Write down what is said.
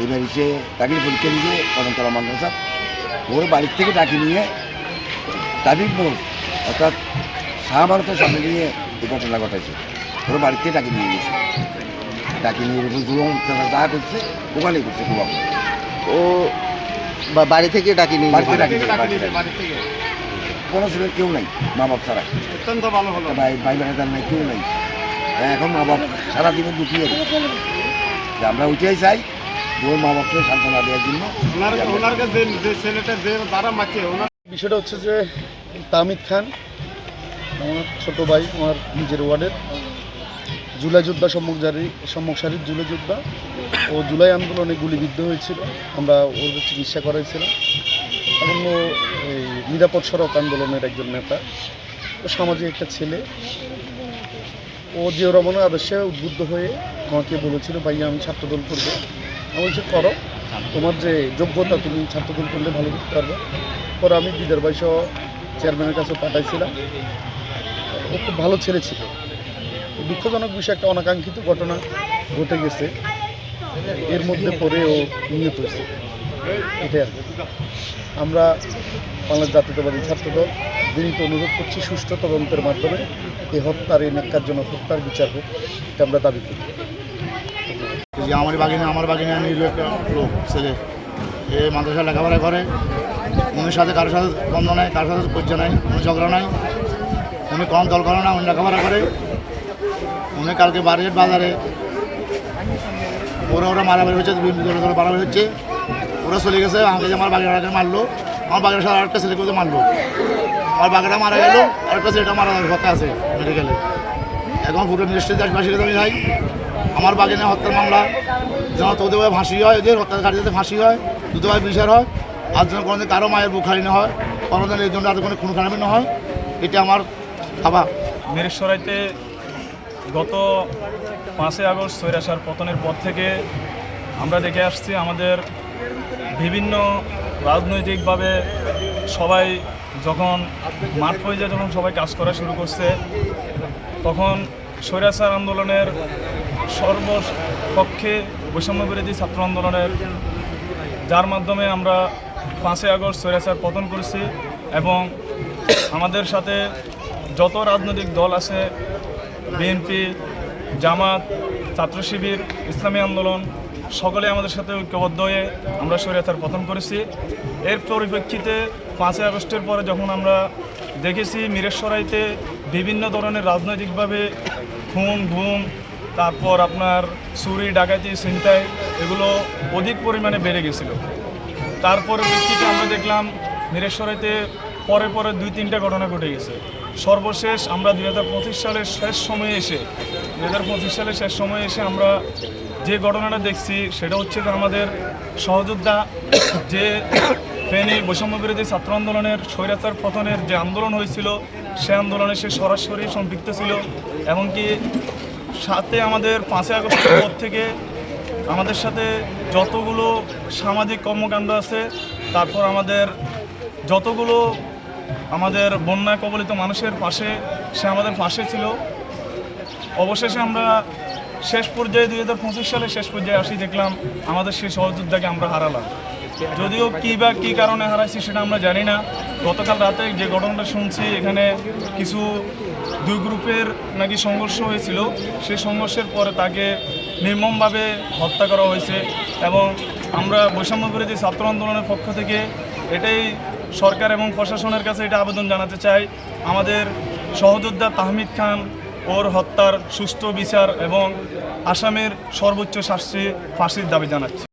এবার এসে তাকে পরীক্ষা দিয়েছে কদমতলা মাদ্রাসা। ওর বাড়ির থেকে ডাকি নিয়ে ট্রাফিক মোড় অর্থাৎ শাহভারতের সামনে নিয়ে এই ঘটনা ঘটাইছে। ওর বাড়ির থেকে ডাকি নিয়ে গেছে, ডাকি নিয়ে জুলুম যা করছে ওখানেই করছে। ও বাড়ি থেকে ডাকি নিয়ে কোনো ছেলের কেউ নাই, মা বাপ ছাড়া। অত্যন্ত ভালো হলো। ভাই বোনেদের নাই, কেউ নাই। এখন মা বাপ সারাদিনে দুঃখিয়ে আমরা ওইটাই চাই, ওর মা বাপকে সান্ত্বনা দেওয়ার জন্য। যে ছেলেটা যে দ্বারা মারছে ওনার বিষয়টা হচ্ছে যে তাহমিদ খান আমার ছোটো ভাই, আমার নিজের ওয়ার্ডের জুলাই যোদ্ধা সম্মুখ সারির জুলাই যোদ্ধা। ও জুলাই আন্দোলনে গুলিবিদ্ধ হয়েছিল, আমরা ওর চিকিৎসা করাইছিলাম এবং ও এই নিরাপদ সড়ক আন্দোলনের একজন নেতা। ও সামাজিক একটা ছেলে। ও জিয়াউর রহমানের আদর্শে উদ্বুদ্ধ হয়ে আমাকে বলেছিল, ভাইয়া আমি ছাত্রদল করবো। আমি বলছি করো, তোমার যে যোগ্যতা তুমি ছাত্রদল করলে ভালো করতে পারবে। পরে আমি দিদার ভাই সহ চেয়ারম্যানের কাছে পাঠাইছিলাম। ও খুব ভালো ছেলে ছিল। দুঃখজনক বিষয়, একটা অনাকাঙ্ক্ষিত ঘটনা ঘটে গেছে, এর মধ্যে পরে ও নিহত হয়েছে। এটাই আর কি। আমরা বাংলাদেশ জাতীয়তাবাদী ছাত্রদল বিনীত অনুরোধ করছি, সুষ্ঠু তদন্তের মাধ্যমে এই হত্যার, এই ন্যাক্কারজনক হত্যার বিচার হোক, এটা আমরা দাবি করি। আমার বাগিনা নিল একটা লোক ছেলে, এ মাদ্রাসা লেখাপড়া করে। উনির সাথে কারোর সাথে দ্বন্দ্ব নাই, কারোর সাথে পর্যা নাই, কোনো ঝগড়া নাই। উনি কম দল করে না, উনি লেখাপড়া করে। উনি কালকে বাজারে ওরা মারামারি হচ্ছে, ধরে মারামারি হচ্ছে। ওরা চলে গেছে, আমাকে যে আমার বাগেরাকে মারলো, আমার বাগের সাথে আরেকটা ছেলেকে মারলো। আমার বাগেরা মারা গেল, আরেকটা ছেলেটা মারা কথা আছে মেডিকেলে। এখন পুরো মিনিস্ট্রিতে ফাঁসি আমি যাই। আমার বাগিনে হত্যার মামলা যেন তোদের ভাবে ফাঁসি হয়, এদের হত্যাকারীদের ফাঁসি হয়, দ্রুতভাবে বিচার হয়। আর যেন কোনোদিন কারো মায়ের বুক খালি না হয়, কোনোদিন এই জন্য আর কোনো খুন খারাপি না হয়, এটা আমার ভাবা। মিরসরাইতে গত 5 আগস্ট স্বৈরাচার পতনের পর থেকে আমরা দেখে আসছি, আমাদের বিভিন্ন রাজনৈতিকভাবে সবাই যখন মাঠ পর্যায়ে যখন সবাই কাজ করা শুরু করছে, তখন স্বৈরাচার আন্দোলনের সর্বপক্ষে বৈষম্যবিরোধী ছাত্র আন্দোলনের, যার মাধ্যমে আমরা 5 আগস্ট স্বৈরাচার পতন করেছি। এবং আমাদের সাথে যত রাজনৈতিক দল আছে, বিএনপি, জামাত, ছাত্র শিবির, ইসলামী আন্দোলন, সকলে আমাদের সাথে ঐক্যবদ্ধ হয়ে আমরা স্বৈরাচার পতন করেছি। এর পরিপ্রেক্ষিতে 5 আগস্টের পরে যখন আমরা দেখেছি মিরসরাইতে বিভিন্ন ধরনের রাজনৈতিকভাবে খুন, গুম, তারপর আপনার চুরি, ডাকাতি, ছিনতাই, এগুলো অধিক পরিমাণে বেড়ে গেছিলো। তার পরিপ্রেক্ষিতে আমরা দেখলাম মিরসরাইতে পরে 2-3টা ঘটনা ঘটে গেছে। সর্বশেষ আমরা 2025 সালের শেষ সময়ে এসে আমরা যে ঘটনাটা দেখছি, সেটা হচ্ছে যে আমাদের সহযোদ্ধা যে ফেনী বৈষম্যবিরোধী ছাত্র আন্দোলনের স্বৈরাচার পতনের যে আন্দোলন হয়েছিল, সে আন্দোলনে সে সরাসরি সম্পৃক্ত ছিল। এমনকি সাথে আমাদের 5 আগস্টের পর থেকে আমাদের সাথে যতগুলো সামাজিক কর্মকাণ্ড আছে, তারপর আমাদের যতগুলো আমাদের বন্যা কবলিত মানুষের পাশে, সে আমাদের পাশে ছিল। অবশেষে আমরা শেষ পর্যায়ে 2025 সালের শেষ পর্যায়ে আসি, দেখলাম আমাদের সেই সহযোদ্ধাকে আমরা হারালাম। যদিও কী কারণে হারাইছি সেটা আমরা জানি না। গতকাল রাতে যে ঘটনাটা শুনছি, এখানে কিছু 2 গ্রুপের নাকি সংঘর্ষ হয়েছিল। সেই সংঘর্ষের পরে তাকে নির্মমভাবে হত্যা করা হয়েছে। এবং আমরা বৈষম্যবিরোধী ছাত্র আন্দোলনের পক্ষ থেকে এটাই সরকার এবং প্রশাসনের কাছে এটা আবেদন জানাতে চাই, আমাদের সহযোদ্ধা তাহমিদ খান ওর হত্যার সুষ্ঠু বিচার এবং আসামির সর্বোচ্চ শাস্তি ফাঁসির দাবি জানাচ্ছি।